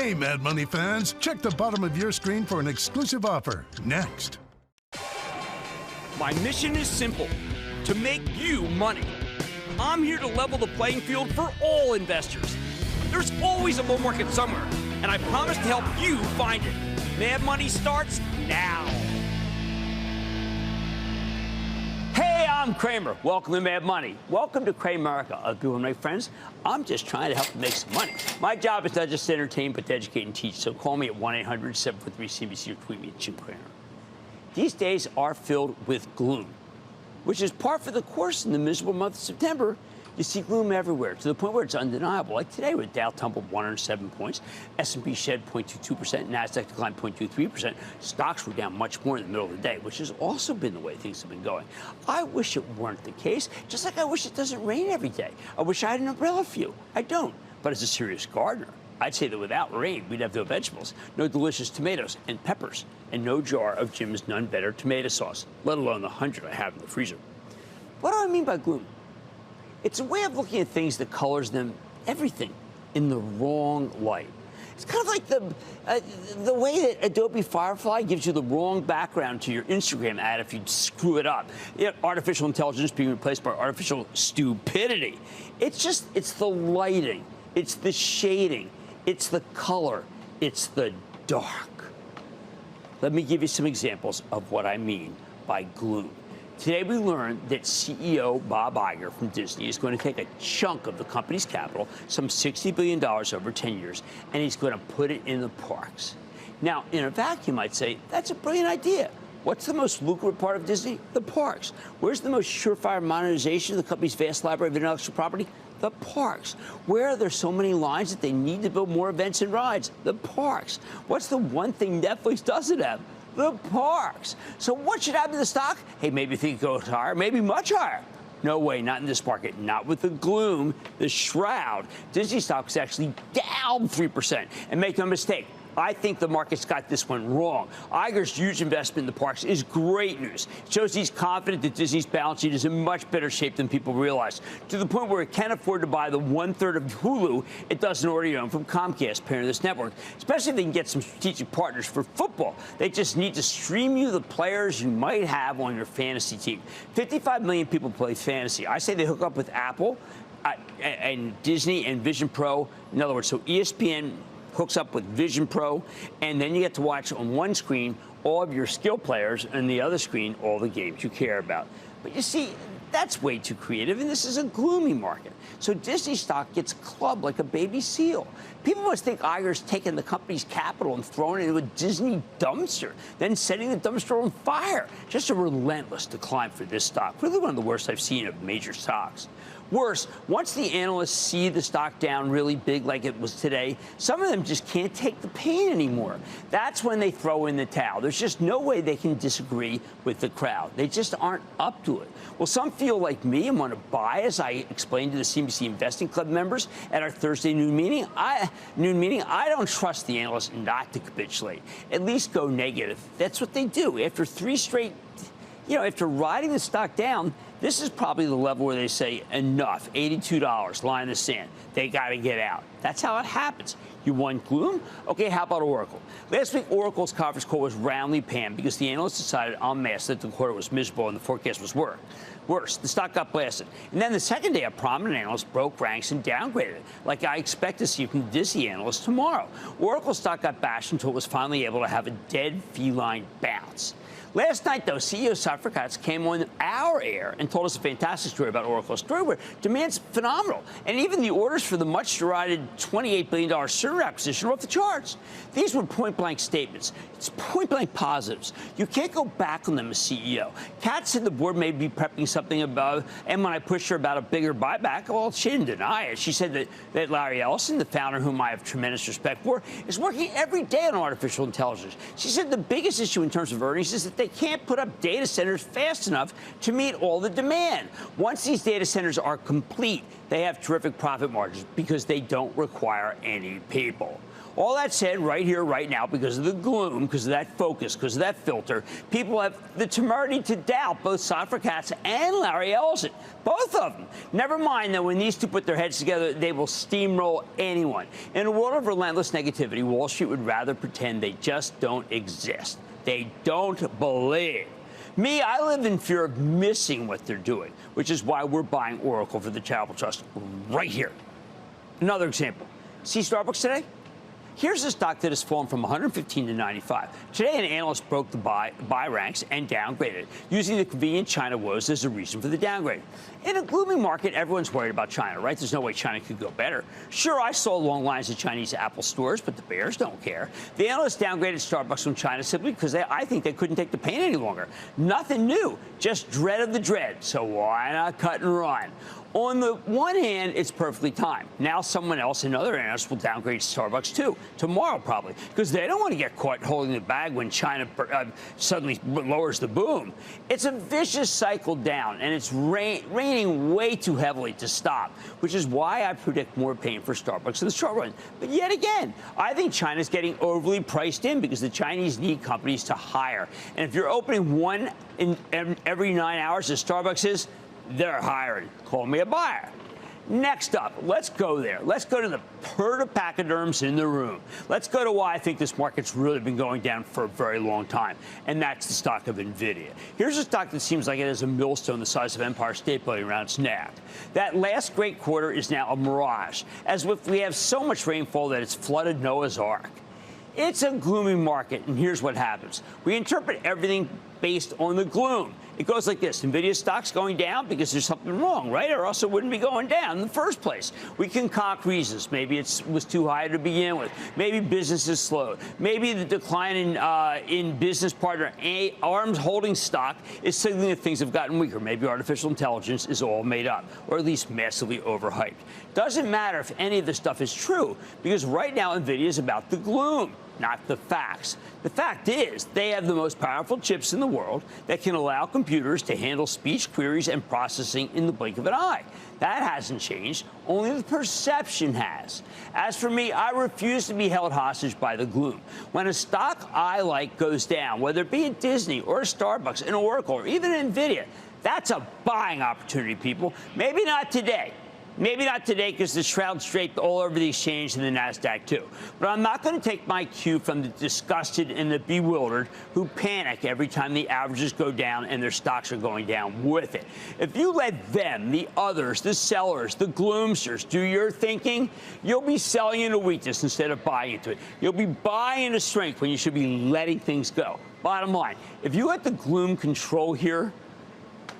Hey, Mad Money fans, check the bottom of your screen for an exclusive offer. Next. My mission is simple, to make you money. I'm here to level the playing field for all investors. There's always a bull market somewhere, and I promise to help you find it. Mad Money starts now. Hey, I'm Cramer. Welcome to Mad Money. Welcome to Cramerica. Good one, my friends. I'm just trying to help you make some money. My job is not just to entertain, but to educate and teach. So call me at 1-800-743-CNBC or tweet me at Jim Cramer. These days are filled with gloom, which is par for the course in the miserable month of September. You see gloom everywhere, to the point where it's undeniable. Like today, with Dow tumbled 107 points, S&P shed 0.22%, NASDAQ declined 0.23%. Stocks were down much more in the middle of the day, which has also been the way things have been going. I wish it weren't the case, just like I wish it doesn't rain every day. I wish I had an umbrella for you. I don't. But as a serious gardener, I'd say that without rain, we'd have no vegetables, no delicious tomatoes and peppers, and no jar of Jim's None Better tomato sauce, let alone the 100 I have in the freezer. What do I mean by gloom? It's a way of looking at things that colors them, everything, in the wrong light. It's kind of like the way that Adobe Firefly gives you the wrong background to your Instagram ad if you screw it up. Artificial intelligence being replaced by artificial stupidity. It's the lighting. It's the shading. It's the color. It's the dark. Let me give you some examples of what I mean by gloom. Today, we learned that CEO Bob Iger from Disney is going to take a chunk of the company's capital, some $60 billion over 10 years, and he's going to put it in the parks. Now, in a vacuum, I'd say that's a brilliant idea. What's the most lucrative part of Disney? The parks. Where's the most surefire monetization of the company's vast library of intellectual property? The parks. Where are there so many lines that they need to build more events and rides? The parks. What's the one thing Netflix doesn't have? The parks. So what should happen to the stock? Hey, maybe think it goes higher, maybe much higher. No way, not in this market, not with the gloom, the shroud. Disney stock is actually down 3%. And make no mistake, I think the market's got this one wrong. Iger's huge investment in the parks is great news. It shows he's confident that Disney's balance sheet is in much better shape than people realize, to the point where it can't afford to buy the 1/3 of Hulu it doesn't already own from Comcast, parent of this network, especially if they can get some strategic partners for football. They just need to stream you the players you might have on your fantasy team. 55 million people play fantasy. I say they hook up with Apple and Disney and Vision Pro. In other words, so ESPN hooks up with Vision Pro, and then you get to watch on one screen all of your skill players, and the other screen all the games you care about. But you see, that's way too creative, and this is a gloomy market. So Disney stock gets clubbed like a baby seal. People must think Iger's taking the company's capital and throwing it into a Disney dumpster, then setting the dumpster on fire. Just a relentless decline for this stock. Really one of the worst I've seen of major stocks. Worse, once the analysts see the stock down really big like it was today, some of them just can't take the pain anymore. That's when they throw in the towel. There's just no way they can disagree with the crowd. They just aren't up to it. Well, some feel like me and want to buy, as I explained to the CNBC Investing Club members at our Thursday noon meeting. I don't trust the analysts not to capitulate. At least go negative. That's what they do. After three straight, after riding the stock down, this is probably the level where they say, enough, $82, line in the sand. They got to get out. That's how it happens. You want gloom? Okay, how about Oracle? Last week, Oracle's conference call was roundly panned because the analysts decided en masse that the quarter was miserable and the forecast was worse. The stock got blasted. And then the second day, a prominent analyst broke ranks and downgraded it, like I expect to see from the Disney analysts tomorrow. Oracle stock got bashed until it was finally able to have a dead feline bounce. Last night, though, CEO Safragatz came on our air and told us a fantastic story about Oracle, a story where demand's phenomenal. And even the orders for the much-derided $28 billion Cerner acquisition are off the charts. These were point-blank statements. It's point-blank positives. You can't go back on them as CEO. Katz said the board may be prepping something about, and when I pushed her about a bigger buyback, well, she didn't deny it. She said that Larry Ellison, the founder whom I have tremendous respect for, is working every day on artificial intelligence. She said the biggest issue in terms of earnings is that they can't put up data centers fast enough to meet all the demand. Once these data centers are complete, they have terrific profit margins because they don't require any people. All that said, right here, right now, because of the gloom, because of that focus, because of that filter, people have the temerity to doubt both Safra Catz and Larry Ellison, both of them. Never mind that when these two put their heads together, they will steamroll anyone. In a world of relentless negativity, Wall Street would rather pretend they just don't exist. They don't believe. Me, I live in fear of missing what they're doing, which is why we're buying Oracle for the Charitable Trust right here. Another example. See Starbucks today? Here's a stock that has fallen from 115 to 95. Today, an analyst broke the buy ranks and downgraded, using the convenient China woes as a reason for the downgrade. In a gloomy market, everyone's worried about China, right? There's no way China could go better. Sure, I saw long lines of Chinese Apple stores, but the bears don't care. The analyst downgraded Starbucks from China simply because I think they couldn't take the pain any longer. Nothing new, just dread of the dread. So why not cut and run? On the one hand, it's perfectly timed. Now someone else, another analyst, will downgrade Starbucks too, tomorrow probably, because they don't want to get caught holding the bag when China suddenly lowers the boom. It's a vicious cycle down, and it's raining way too heavily to stop, which is why I predict more pain for Starbucks in the short run. But yet again, I think China's getting overly priced in because the Chinese need companies to hire. And if you're opening one in every 9 hours, as Starbucks is, they're hiring. Call me a buyer. Next up, let's go there. Let's go to the herd of pachyderms in the room. Let's go to why I think this market's really been going down for a very long time, and that's the stock of NVIDIA. Here's a stock that seems like it has a millstone the size of Empire State Building around its neck. That last great quarter is now a mirage, as if we have so much rainfall that it's flooded Noah's Ark. It's a gloomy market, and here's what happens. We interpret everything based on the gloom. It goes like this. NVIDIA stock's going down because there's something wrong, right? Or else it wouldn't be going down in the first place. We concoct reasons. Maybe it was too high to begin with. Maybe business is slowed. Maybe the decline in business partner ARM's holding stock is signaling that things have gotten weaker. Maybe artificial intelligence is all made up, or at least massively overhyped. Doesn't matter if any of this stuff is true, because right now NVIDIA is about the gloom, not the facts. The fact is, they have the most powerful chips in the world that can allow computers to handle speech queries and processing in the blink of an eye. That hasn't changed. Only the perception has. As for me, I refuse to be held hostage by the gloom. When a stock I like goes down, whether it be a Disney or a Starbucks, an Oracle, or even NVIDIA, that's a buying opportunity, people. Maybe not today. Maybe not today because the shroud's draped all over the exchange and the NASDAQ too. But I'm not going to take my cue from the disgusted and the bewildered who panic every time the averages go down and their stocks are going down with it. If you let them, the others, the sellers, the gloomsters, do your thinking, you'll be selling into weakness instead of buying into it. You'll be buying into strength when you should be letting things go. Bottom line, if you let the gloom control here,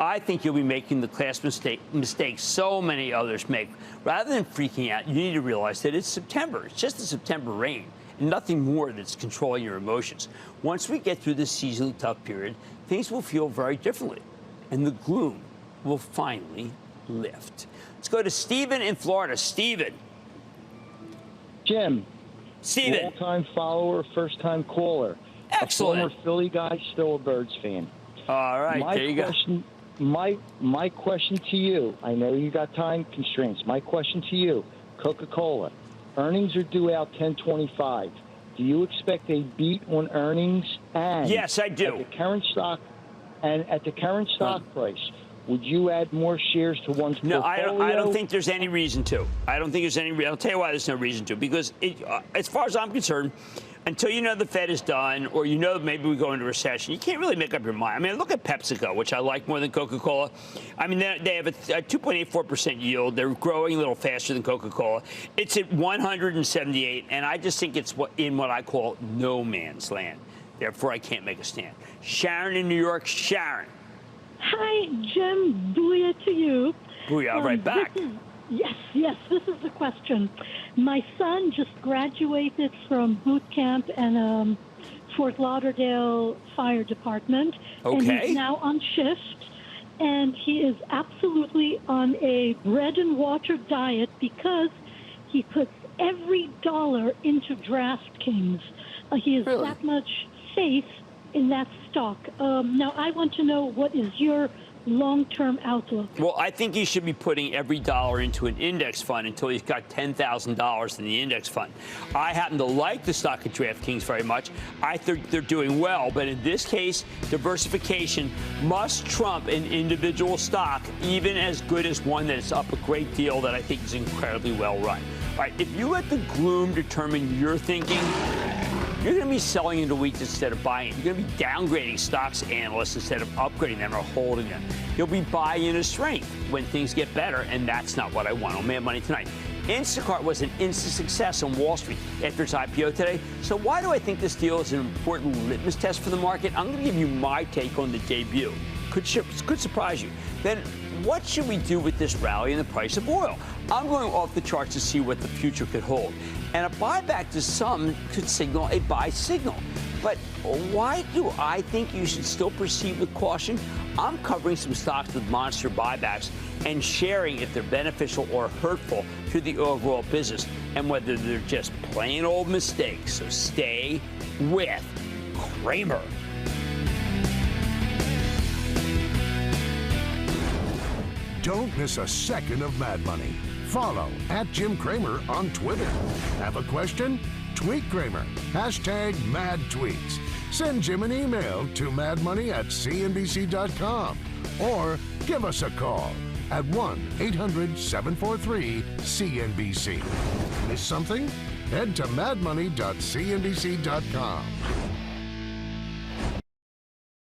I think you'll be making the class mistake so many others make. Rather than freaking out, you need to realize that it's September. It's just the September rain, and nothing more that's controlling your emotions. Once we get through this seasonally tough period, things will feel very differently, and the gloom will finally lift. Let's go to Stephen in Florida. Stephen. Jim. Stephen. Long-time follower, first-time caller. Excellent. A former Philly guy, still a Birds fan. All right, there you go. My question to you, I know you got time constraints. My question to you, Coca-Cola, earnings are due out 10/25. Do you expect a beat on earnings? And yes, I do. At the current stock price, would you add more shares to one's portfolio? No, I don't think there's any reason to. I don't think there's any reason. I'll tell you why there's no reason to. Because as far as I'm concerned, until you know the Fed is done, or you know maybe we go into recession, you can't really make up your mind. I mean, look at PepsiCo, which I like more than Coca-Cola. I mean, they have a 2.84% yield. They're growing a little faster than Coca-Cola. It's at 178, and I just think it's in what I call no man's land. Therefore, I can't make a stand. Sharon in New York. Sharon. Hi, Jim. Booyah to you. Booyah, right back. Yes, this is the question. My son just graduated from boot camp and Fort Lauderdale Fire Department. Okay. And he's now on shift, and he is absolutely on a bread and water diet because he puts every dollar into DraftKings. He has that much faith in that stock. Now, I want to know, what is your long-term outlook? Well, I think he should be putting every dollar into an index fund until he's got $10,000 in the index fund. I happen to like the stock of DraftKings very much. I think they're doing well, but in this case, diversification must trump an individual stock, even as good as one that is up a great deal that I think is incredibly well run. All right, if you let the gloom determine your thinking, you're going to be selling into weakness instead of buying. You're going to be downgrading stocks, analysts, instead of upgrading them or holding them. You'll be buying into strength when things get better, and that's not what I want on Mad Money tonight. Instacart was an instant success on Wall Street after its IPO today. So why do I think this deal is an important litmus test for the market? I'm going to give you my take on the debut. Could surprise you. Then what should we do with this rally in the price of oil? I'm going off the charts to see what the future could hold. And a buyback to some could signal a buy signal. But why do I think you should still proceed with caution? I'm covering some stocks with monster buybacks and sharing if they're beneficial or hurtful to the overall business and whether they're just plain old mistakes. So stay with Cramer. Don't miss a second of Mad Money. Follow @JimCramer on Twitter. Have a question? Tweet Cramer. #MadTweets. Send Jim an email to madmoney@cnbc.com or give us a call at 1-800-743-CNBC. Miss something? Head to madmoney.cnbc.com.